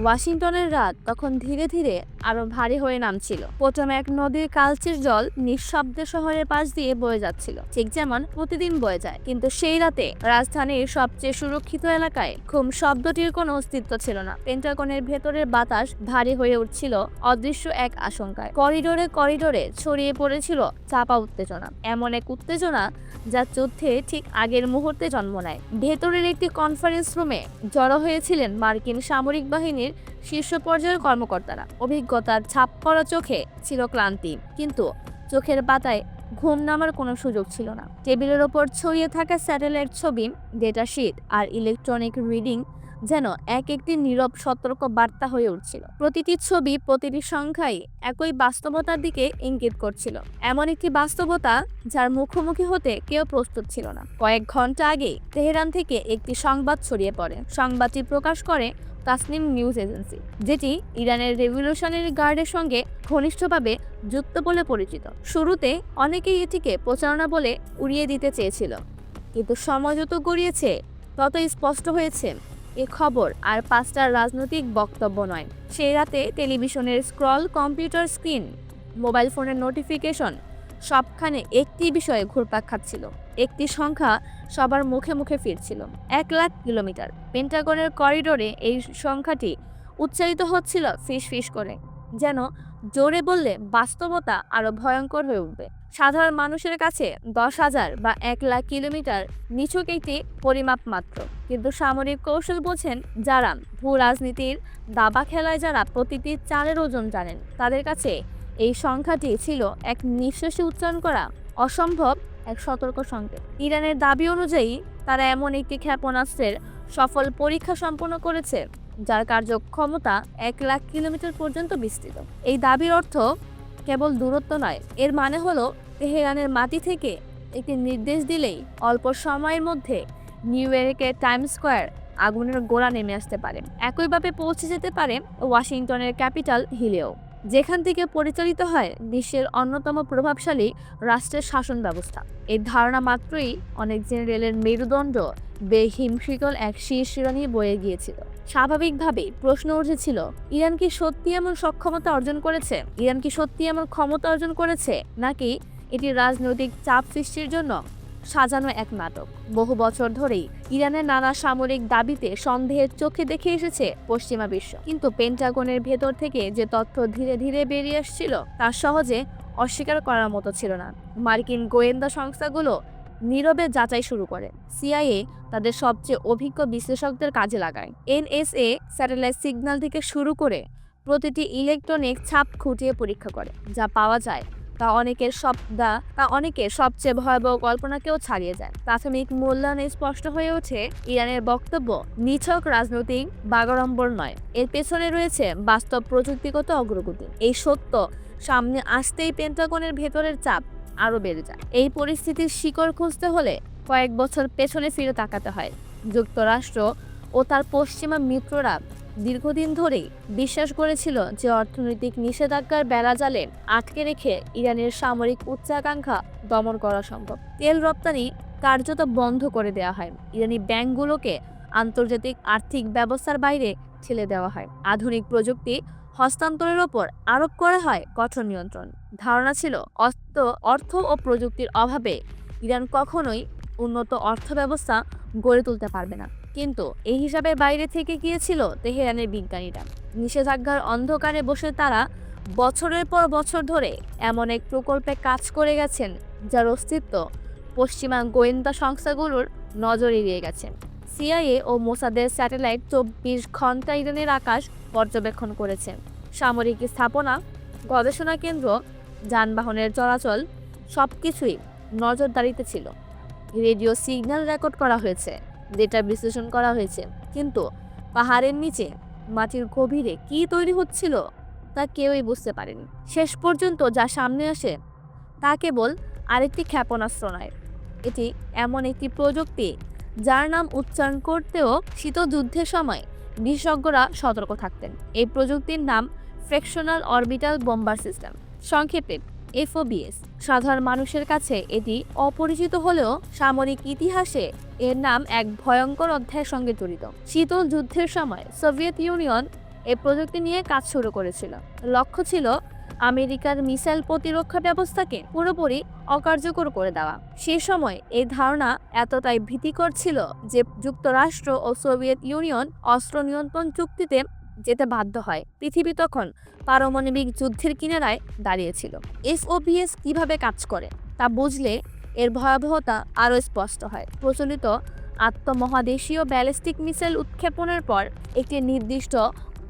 ওয়াশিংটনের রাত তখন ধীরে ধীরে আরো ভারী হয়ে নামছিল। পোটোম্যাক নদীর কালচে জল নিঃশব্দে শহরের পাশ দিয়ে বয়ে যাচ্ছিল, ঠিক যেমন প্রতিদিন বয়ে যায়। কিন্তু সেই রাতে রাজধানীর সবচেয়ে সুরক্ষিত এলাকায় ঘুম শব্দটির কোনো অস্তিত্ব ছিল না। পেন্টাগনের ভেতরের বাতাস ভারী হয়ে উঠছিল অদৃশ্য এক আশঙ্কায়। করিডোরে করিডোরে ছড়িয়ে পড়েছিল চাপা উত্তেজনা, এমন এক উত্তেজনা যা যুদ্ধে ঠিক আগের মুহূর্তে জন্ম নেয়। ভেতরের একটি কনফারেন্স রুমে জড়ো হয়েছিলেন মার্কিন সামরিক বাহিনীর শীর্ষ পর্যায়ের কর্মকর্তারা। অভিজ্ঞতার ছাপ পড়া চোখে ছিল ক্লান্তি, কিন্তু চোখের পাতায় ঘুম নামার কোনো সুযোগ ছিল না। টেবিলের ওপর ছড়িয়ে থাকা স্যাটেলাইট ছবি, ডেটা শিট আর ইলেকট্রনিক রিডিং যেন এক একটি নীরব সতর্ক বার্তা হয়ে উঠছিল। প্রতিটি ছবি, প্রতিটি সংখ্যাই একই বাস্তবতার দিকে ইঙ্গিত করছিল, এমন একটি বাস্তবতা যার মুখোমুখি হতে কেউ প্রস্তুত ছিল না। কয়েক ঘন্টা আগে তেহরান থেকে একটি সংবাদ ছড়িয়ে পড়ে। সংবাদটি প্রকাশ করে তাসনিম নিউজ এজেন্সি, যেটি ইরানের রেভলিউশনারি গার্ডের সঙ্গে ঘনিষ্ঠভাবে যুক্ত বলে পরিচিত। শুরুতে অনেকেই এটিকে প্রচারণা বলে উড়িয়ে দিতে চেয়েছিল, কিন্তু সময় যত গড়িয়েছে ততই স্পষ্ট হয়েছে এ খবর আর পাঁচটার রাজনৈতিক বক্তব্য নয়। সেই রাতে টেলিভিশনের স্ক্রল, কম্পিউটার স্ক্রিন, মোবাইল ফোনের নোটিফিকেশন সবখানে একটি বিষয়ে ঘুরপাক খাচ্ছিল, একটি সংখ্যা সবার মুখে মুখে ফিরছিল, 1,00,000 কিলোমিটার। পেন্টাগনের করিডোরে এই সংখ্যাটি উচ্চারিত হচ্ছিল ফিস ফিস করে, যেন জোরে বললে বাস্তবতা আরো ভয়ঙ্কর হয়ে উঠবে। সাধারণ মানুষের কাছে 10,000 বা 1,00,000 কিলোমিটার নিছক একটি পরিমাপ মাত্র, কিন্তু সামরিক কৌশল বোঝেন যারা, ভূ রাজনীতির দাবা খেলায় যারা প্রতিটি চালের ওজন জানেন, তাদের কাছে এই সংখ্যাটি ছিল এক নিঃশ্বাসে উচ্চারণ করা অসম্ভব এক সতর্ক সংকেত। ইরানের দাবি অনুযায়ী তারা এমন একটি ক্ষেপণাস্ত্রের সফল পরীক্ষা সম্পন্ন করেছে যার কার্যক্ষমতা 1,00,000 কিলোমিটার পর্যন্ত বিস্তৃত। এই দাবির অর্থ কেবল দূরত্ব নয়, এর মানে হলো তেহরানের মাটি থেকে একটি নির্দেশ দিলেই অল্প সময়ের মধ্যে নিউ ইয়র্কের টাইমস স্কোয়ার আগুনের গোলা নেমে আসতে পারে। একইভাবে পৌঁছে যেতে পারে ওয়াশিংটনের ক্যাপিটাল হিলেও, যেখান থেকে পরিচালিত হয় বিশ্বের অন্যতম প্রভাবশালী রাষ্ট্রের শাসন ব্যবস্থা। এই ধারণা মাত্রই অনেক জেনারেলের মেরুদণ্ড বেহিমশিকল এক শীর্ষে বয়ে গিয়েছিল। স্বাভাবিকভাবেই প্রশ্ন উঠেছিল, ইরান কি সত্যি এমন সক্ষমতা অর্জন করেছে? ইরান কি সত্যি এমন ক্ষমতা অর্জন করেছে, নাকি এটি রাজনৈতিক চাপ সৃষ্টির জন্য সাজানো এক নাটক? বহু বছর ধরেই ইরানের নানা সামরিক দাবিতে সন্দেহের চোখে দেখে এসেছে পশ্চিমা বিশ্ব, কিন্তু পেন্টাগনের ভেতর থেকে যে তথ্য ধীরে ধীরে বেরিয়ে আসছিল তা সহজে অস্বীকার করার মতো ছিল না। মার্কিন গোয়েন্দা সংস্থাগুলো নীরবে যাচাই শুরু করে। সিআইএ তাদের সবচেয়ে অভিজ্ঞ বিশ্লেষকদের কাজে লাগায়। এনএসএ স্যাটেলাইট সিগন্যাল থেকে শুরু করে প্রতিটি ইলেকট্রনিক ছাপ খুঁটিয়ে পরীক্ষা করে। যা পাওয়া যায় তা অনেকের সবচেয়ে ভয়াবহ কল্পনাকেও ছাড়িয়ে যায়। প্রাথমিক মূল্যায়নে স্পষ্ট হয়ে ওঠে ইরানের বক্তব্য নিছক রাজনৈতিক বাগাড়ম্বর নয়, এর পেছনে রয়েছে বাস্তব প্রযুক্তিগত অগ্রগতি। এই সত্য সামনে আসতেই পেন্টাগনের ভেতরের চাপ আরো বেড়ে যায়। এই পরিস্থিতির শিকড় খুঁজতে হলে কয়েক বছর পেছনে ফিরে তাকাতে হয়। যুক্তরাষ্ট্র ও তার পশ্চিমা মিত্ররা দীর্ঘদিন ধরেই বিশ্বাস করেছিল যে অর্থনৈতিক নিষেধাজ্ঞার বেড়াজালে আটকে রেখে ইরানের সামরিক উচ্চাকাঙ্ক্ষা দমন করা সম্ভব। তেল রপ্তানি কার্যত বন্ধ করে দেওয়া হয়, ইরানি ব্যাংকগুলোকে আন্তর্জাতিক আর্থিক ব্যবস্থার বাইরে ঠেলে দেওয়া হয়, আধুনিক প্রযুক্তি হস্তান্তরের ওপর আরোপ করা হয় কঠোর নিয়ন্ত্রণ। ধারণা ছিল অর্থ ও প্রযুক্তির অভাবে ইরান কখনোই উন্নত অর্থ ব্যবস্থা গড়ে তুলতে পারবে না। কিন্তু এই হিসাবের বাইরে থেকে গিয়েছিল তেহরানের বিজ্ঞানীরা। নিষেধাজ্ঞার অন্ধকারে বসে তারা বছরের পর বছর ধরে এমন এক প্রকল্পে কাজ করে গেছেন যার অস্তিত্ব পশ্চিমা গোয়েন্দা সংস্থাগুলোর নজর এড়িয়ে গেছে। সিআইএ ও মোসাদের স্যাটেলাইট 24 ঘন্টা ইরানের আকাশ পর্যবেক্ষণ করেছে। সামরিক স্থাপনা, গবেষণা কেন্দ্র, যানবাহনের চলাচল সবকিছুই নজরদারিতে ছিল। রেডিও সিগন্যাল রেকর্ড করা হয়েছে, ডেটা বিশ্লেষণ করা হয়েছে, কিন্তু পাহাড়ের নিচে মাটির গভীরে কি তৈরি হচ্ছিল তা কেউই বুঝতে পারেনি। শেষ পর্যন্ত যা সামনে আসে তা কেবল আরেকটি ক্ষেপণাস্ত্র নয়, এটি এমন একটি প্রযুক্তি যার নাম উচ্চারণ করতেও শীতল যুদ্ধের সময় বিশেষজ্ঞরা সতর্ক থাকতেন। এই প্রযুক্তির নাম ফ্র্যাকশনাল অরবিটাল বোম্বার সিস্টেম, সংক্ষেপে FOBS। সাধারণ মানুষের কাছে এটি অপরিচিত হলেও সামরিক ইতিহাসে এর নাম এক ভয়ঙ্কর অধ্যায়ের সঙ্গে জড়িত। শীতল যুদ্ধের সময় সোভিয়েত ইউনিয়ন এই প্রযুক্তি নিয়ে কাজ শুরু করেছিল। লক্ষ্য ছিল আমেরিকার মিসাইল প্রতিরক্ষা ব্যবস্থাকে পুরোপুরি অকার্যকর করে দেওয়া। সেই সময় এই ধারণা এতটাই ভীতিকর ছিল যে যুক্তরাষ্ট্র ও সোভিয়েত ইউনিয়ন অস্ত্র নিয়ন্ত্রণ চুক্তিতে যেতে বাধ্য হয়। পৃথিবী তখন পারমাণবিক যুদ্ধের কিনারায় দাঁড়িয়েছিল। এসওবিএস কিভাবে কাজ করে তা বুঝলে এর ভয়াবহতা আরও স্পষ্ট হয়। প্রচলিত আন্তঃমহাদেশীয় ব্যালিস্টিক মিসাইল উৎক্ষেপণের পর একটি নির্দিষ্ট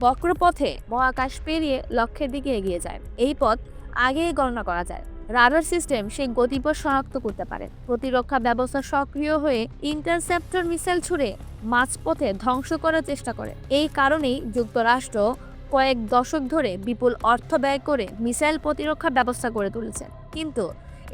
বক্রপথে মহাকাশ পেরিয়ে লক্ষ্যের দিকে এগিয়ে যায়। এই পথ আগেই গণনা করা যায়। রাডার সিস্টেম সেই গতিপথ শনাক্ত করতে পারে। প্রতিরক্ষা ব্যবস্থা সক্রিয় হয়ে ইন্টারসেপ্টর মিসাইল ছুড়ে মাঝপথে ধ্বংস করার চেষ্টা করে। এই কারণেই যুক্তরাষ্ট্র কয়েক দশক ধরে বিপুল অর্থ ব্যয় করে মিসাইল প্রতিরক্ষা ব্যবস্থা গড়ে তুলেছে। কিন্তু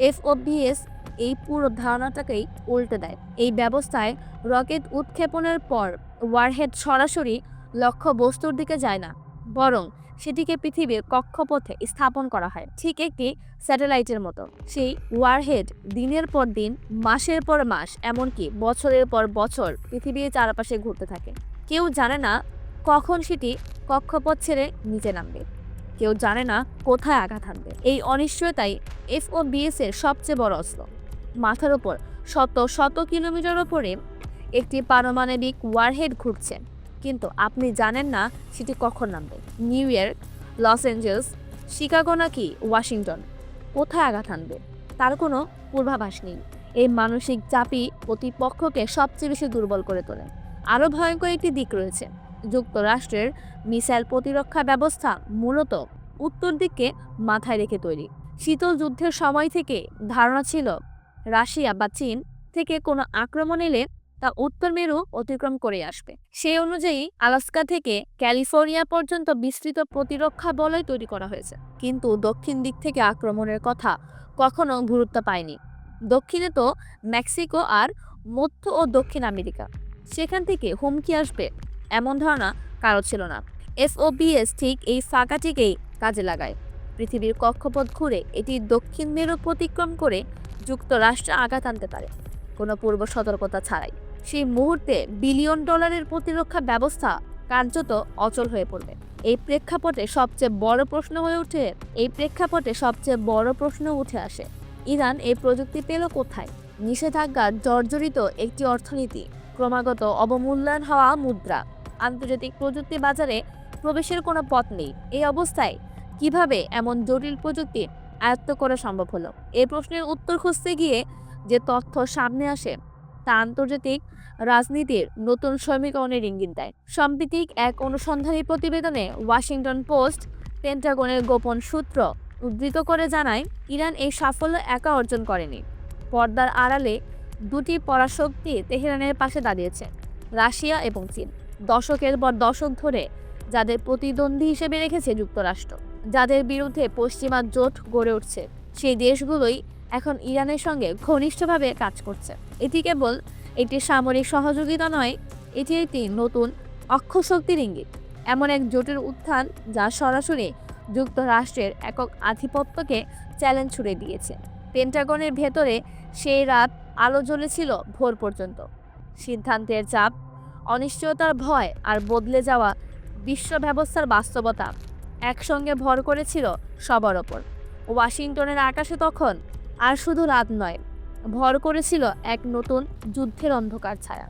এফওবিএস এই পুরো ধারণাটাকেই উল্টে দেয়। এই ব্যবস্থায় রকেট উৎক্ষেপণের পর ওয়ারহেড সরাসরি লক্ষ্য বস্তুর দিকে যায় না, বরং সেটিকে পৃথিবীর কক্ষপথে স্থাপন করা হয়, ঠিক একটি স্যাটেলাইটের মতো। সেই ওয়ারহেড দিনের পর দিন, মাসের পর মাস, এমনকি বছরের পর বছর পৃথিবীর চারপাশে ঘুরতে থাকে। কেউ জানে না কখন সেটি কক্ষপথ ছেড়ে নিচে নামবে, কেউ জানে না কোথায় আঘাত হানবে। এই অনিশ্চয়তাই এফওবিএস এর সবচেয়ে বড় অস্ত্র। মাথার উপর শত শত কিলোমিটার ওপরে একটি পারমাণবিক ওয়ারহেড ঘুরছে, কিন্তু আপনি জানেন না সেটি কখন নামবে। New York, Los Angeles, Chicago নাকি ওয়াশিংটন, কোথায় আঘাত হানবে তার কোনো পূর্বাভাস নেই। এই মানসিক চাপই প্রতিপক্ষকে সবচেয়ে বেশি দুর্বল করে তোলে। আরও ভয়ঙ্কর একটি দিক রয়েছে। যুক্তরাষ্ট্রের মিসাইল প্রতিরক্ষা ব্যবস্থা মূলত উত্তর দিকে মাথায় রেখে তৈরি। শীতল যুদ্ধের সময় থেকে ধারণা ছিল রাশিয়া বা চীন থেকে কোনো আক্রমণ এলে তা উত্তর মেরু অতিক্রম করে আসবে। সেই অনুযায়ী আলাস্কা থেকে ক্যালিফোর্নিয়া পর্যন্ত বিস্তৃত প্রতিরক্ষা বলয় তৈরি করা হয়েছে। কিন্তু দক্ষিণ দিক থেকে আক্রমণের কথা কখনো গুরুত্ব পায়নি। দক্ষিণে তো মেক্সিকো আর মধ্য ও দক্ষিণ আমেরিকা, সেখান থেকে হুমকি আসবে এমন ধারণা কারো ছিল না। এফওবিএস ঠিক এই ফাঁকাটিকেই কাজে লাগায়। পৃথিবীর কক্ষপথ ঘুরে এটি দক্ষিণ মেরু অতিক্রম করে যুক্তরাষ্ট্রে আঘাত আনতে পারে, কোনো পূর্ব সতর্কতা ছাড়াই। সেই মুহূর্তে বিলিয়ন ডলারের প্রতিরক্ষা ব্যবস্থা কার্যত অচল হয়ে পড়বে। এই প্রেক্ষাপটে সবচেয়ে বড় প্রশ্ন উঠে আসে, ইরান এই প্রযুক্তি পেল কোথায়? নিষেধাজ্ঞা জর্জরিত একটি অর্থনীতি, ক্রমাগত অবমূল্যায়ন হওয়া মুদ্রা, আন্তর্জাতিক প্রযুক্তি বাজারে প্রবেশের কোনো পথ নেই। এই অবস্থায় কিভাবে এমন জটিল প্রযুক্তি আয়ত্ত করা সম্ভব হলো? এই প্রশ্নের উত্তর খুঁজতে গিয়ে যে তথ্য সামনে আসে তা আন্তর্জাতিক রাজনীতির নতুন সমীকরণের ইঙ্গিত দেয়। সাম্প্রতিক এক অনুসন্ধানী প্রতিবেদনে ওয়াশিংটন পোস্ট পেন্টাগনের গোপন সূত্র উদ্ধৃত করে জানায়, ইরান এই সাফল্য একা অর্জন করেনি। পর্দার আড়ালে দুটি পরাশক্তি তেহরানের পাশে দাঁড়িয়েছে, রাশিয়া এবং চীন। দশকের পর দশক ধরে যাদের প্রতিদ্বন্দ্বী হিসেবে রেখেছে যুক্তরাষ্ট্র, যাদের বিরুদ্ধে পশ্চিমা জোট গড়ে উঠছে, সেই দেশগুলোই এখন ইরানের সঙ্গে ঘনিষ্ঠভাবে কাজ করছে। এটি কেবল একটি সামরিক সহযোগিতা নয়, এটি একটি নতুন অক্ষশক্তির ইঙ্গিত, এমন এক জোটের উত্থান যা সরাসরি যুক্তরাষ্ট্রের একক আধিপত্যকে চ্যালেঞ্জ ছুড়ে দিয়েছে। পেন্টাগনের ভেতরে সেই রাত আলো জ্বলেছিল ভোর পর্যন্ত। সিদ্ধান্তের চাপ, অনিশ্চয়তার ভয় আর বদলে যাওয়া বিশ্ব ব্যবস্থার বাস্তবতা একসঙ্গে ভর করেছিল সবার ওপর। ওয়াশিংটনের আকাশে তখন আর শুধু রাত নয়, ভর করেছিল এক নতুন যুদ্ধের অন্ধকার ছায়া।